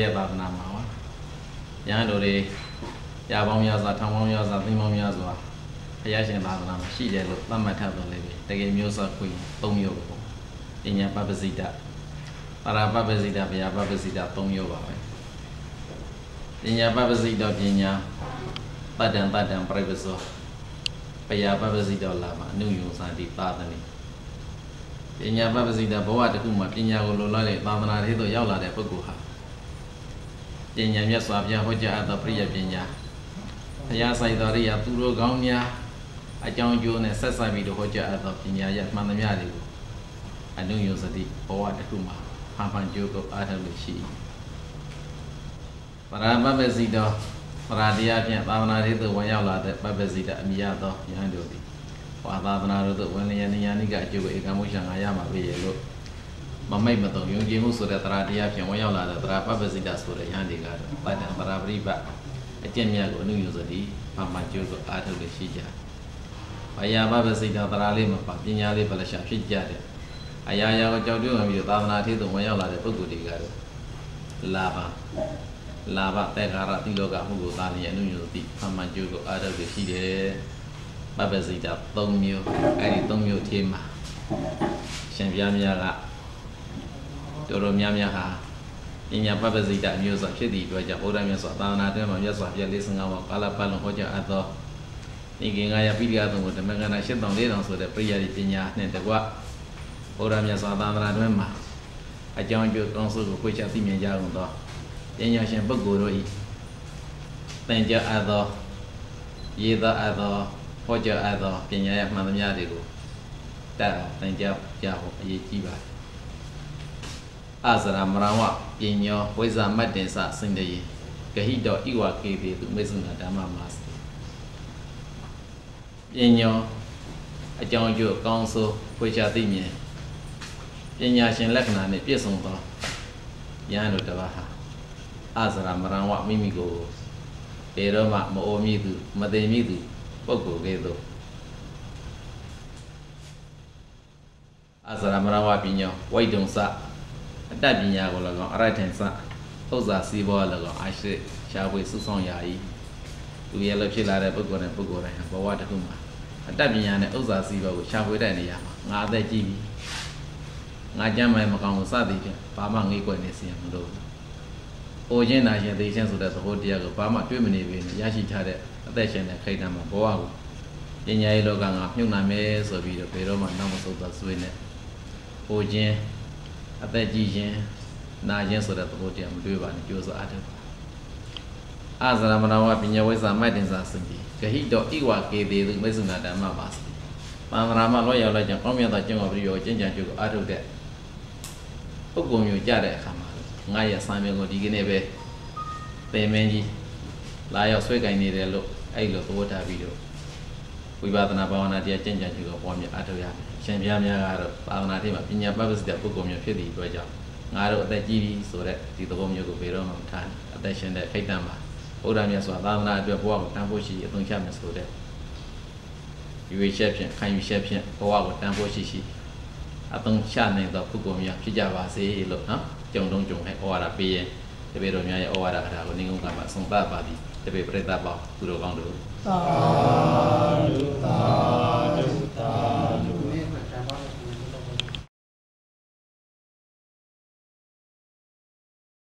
ရဲ့သာသနာမှာပါရဟန်းတို့တွေရာပေါင်းများစွာထောင်ပေါင်းများစွာသိန်းပေါင်းများစွာဘုရားရှင်သာသနာမှာရှိတယ်လို့သတ်မှတ်ထားတော်လည်းပဲတကယ်မျိုးစောခွင့်၃မျိုးပေါ့ပညာပပ္ပစိတပါရပပ္ပစိတဘုရားပပ္ပစိတ၃မျိုးပါပဲပညာပပ္ပစိတပညာတတ္တံပြိပ္ပစောဘုရားပပ္ပစိတလာမှာအနုယုံစာတိသာသနိပညာပပ္ပစိတဘဝတစ်ခုမှာပညာကိုလိုလားတဲ့သာသနာထဲသို့ရောက်လာတဲ့ပုဂ္ဂိုလ်ဟာပညာမြတ်စွာဘုရားဟောကြားအပ်သောပရိယပညာဘုရားဆိုင်တော်ရိယာသူတို့ကောင်းများအကြောင်းကျိုးနဲ့ဆက်ဆက်ပြီးတော့ဟောကြားအပ်သောပညာရမှန်သမျှတွေကိုအနုယုစတိဘဝတစ်ခုမှာဖန်ကျိုးကိုအားထုတ်လို့ရှိပရမပ္ပစိတောပရာတရားဖြင့်သာသနာရေးသို့ဝင်ရောက်လာတဲ့ပပ္ပစိတအမိယသောယဟန်တို့သည်ဝါသာသနာတို့သို့ဝင်လျက်နေယာနိကအကျိုးကိုဧကမုရှံငါရမှာပဲရဲ့လို့မမိတ်မတုံယုံကြည်မှုဆိုတဲ့တရားတရားဖြင့်ဝင်ရောက်လာတဲ့တရားပပ္ပစိတဆိုတဲ့ယဟန်တွေကတော့တတ္တံပရာပရိပတ်အကျင့်မြတ်ကိုအနုယုစတိဖန်ကျိုးကိုအားထုတ်လို့ရှိကြဘယပပ္ပစိတတရားလေးမှာပါပညာလေးပလရှာဖြစ်ကြတဲ့အရာရာကိုကြောက်တွန်းပြီးသာသနာထေသို့ဝင်ရောက်လာတဲ့ပုဂ္ဂိုလ်တွေကတော့လာဘတေခါရတိလောကမှုကိုသာလျက်အနုညုတိဖမှန်ကျိုးကိုအားထုတ်လို့ရှိတယ်ပပ္ပစိတ၃မျိုးအဲ့ဒီ၃မျိုးထဲမှာရှင်ပြားများကတော်တော်များများဟာပညာပပ္ပစိတအမျိုးစွာဖြစ်သည့်အတွက်ကြောင့်ဘုရားမြတ်စွာသာသနာတွင်မှာမြတ်စွာဘုရား45ပါးကာလပတ်လုံးဟောကြားအပ်သောဤကင်္ဂါယပိဋကသုံးကိုဓမ္မကန္နာ8400ဆိုတဲ့ပရိယတိပညာနဲ့တကွဘုရားမြတ်စွာသာသနာတွင်မှာအကြောင်းအကျိုးကောင်းဆိုးကိုကိုယ်ချသိမြင်ကြအောင်သောပညာရှင်ပုဂ္ဂိုလ်တို့ဤသင်ကြားအပ်သောရေးသားအပ်သောဟောကြားအပ်သောပညာရမှန်သမျှတွေကိုတတ်သင်ကြားကြဖို့အရေးကြီးပါတယ်အစရမရဝပညာဝိဇ္ဇာမတ္တင်္စစင်တယေဂဟိတောဣဝကေတိသူမေသုနာဓမ္မမာစပညာအကြောင်းအကျိုးကောင်းဆိုးကိုယ်ချသိမြင်ပညာရှင်လက္ခဏာနဲ့ပြည့်စုံသောယဟန်တို့တစ်ပါးဟာအစရမရဝမိမိကိုပေရောမှမအိုမြည်သူမသိမြည်သူပုဂ္ဂိုလ်ကဲ့သို့အစရမရဝပညာဝိဒုံစအတ္တပညာကို၎င်းအရထင်စဥစ္စာစီးပွား၎င်းအရှိရှားပွေစုဆောင်ရာဤသူရဲ့လည်းဖြစ်လာတဲ့ပုဂ္ဂိုလ်နဲ့ပုဂ္ဂိုလ်တိုင်းဘဝတစ်ခုမှာအတ္တပညာနဲ့ဥစ္စာစီးပွားကိုရှားပွေတဲ့နေရာမှာငါအသက်ကြီးပြီငါကြမ်းမိုင်မကောင်းဘူးစသည်ဖြင့်ဘာမှငေးကွယ်နေစီရမလို့အိုခြင်းနာရှင်သိခြင်းဆိုတဲ့သဘောတရားကိုဘာမှတွေးမနေပေနဲ့ရရှိထားတဲ့အသက်ရှင်တဲ့ခိတ္တမှာဘဝကိုပညာရေးလောကကမြုပ်နှံမယ်ဆိုပြီးတော့ဘယ်တော့မှနောက်မဆုတ်သောဆွေးနဲ့အိုခြင်းအသက်ကြီးခြင်းနာခြင်းဆိုတဲ့သဘောတရားမတွေးပါနဲ့ကြိုးစားအားထုတ်ပါအစရမဏဝပညာဝိဇ္ဇာမတ္တင်္စစင်တိဂဟိတောဣဝကေတိသူမေသုနာဓမ္မပါစတိပန္နရာမလောရောက်လိုက်ကြောင့်ကောင်းမြတ်သောကျင့်ဝတ်ပြီးတော့ကျင့်ကြံကြိုးကိုအားထုတ်တဲ့ပုဂ္ဂိုလ်မျိုးကြတဲ့အခါမှာငါရဲ့ဆံမြင်ကိုဒီကနေ့ပဲသင်မင်းကြီးလာရောက်ဆွဲကင်နေတယ်လို့အဲ့လိုသဘောထားပြီးတော့ဝိပဿနာဘာဝနာတရားကျင့်ကြံကြိုးကိုပေါ်မြတ်အားထုတ်ရမယ်ရှင်ပြားများကတော့သာသနာ့ထဲမှာပညာပပ္ပစိတပုဂ္ဂိုလ်မျိုးဖြစ်သည့်အတွက်ကြောင့်ငါတို့အသက်ကြီးပြီဆိုတဲ့ဒီသဘောမျိုးကိုဘယ်တော့မှမထားနဲ့အသက်ရှင်တဲ့ခိတ္တမှာဘုရားမြတ်စွာသာသနာအတွက်ဘဝကိုတန်ဖိုးရှိအသုံးချမယ်ဆိုတဲ့ရွေချက်ဖြင့်ခံယူချက်ဖြင့်ဘဝကိုတန်ဖိုးရှိအသုံးချနိုင်သောပုဂ္ဂိုလ်များဖြစ်ကြပါစေလို့နော်ကြုံတုံးကြုံဟဲ့ဩဝါဒပေးရင်တပည့်တော်များရဲ့ဩဝါဒအရာကိုနေငုံကမှာဆုံးသတ်ပါသည်တပည့်ပရိသတ်ပေါင်းသူတော်ကောင်းတို့သာဓုသာ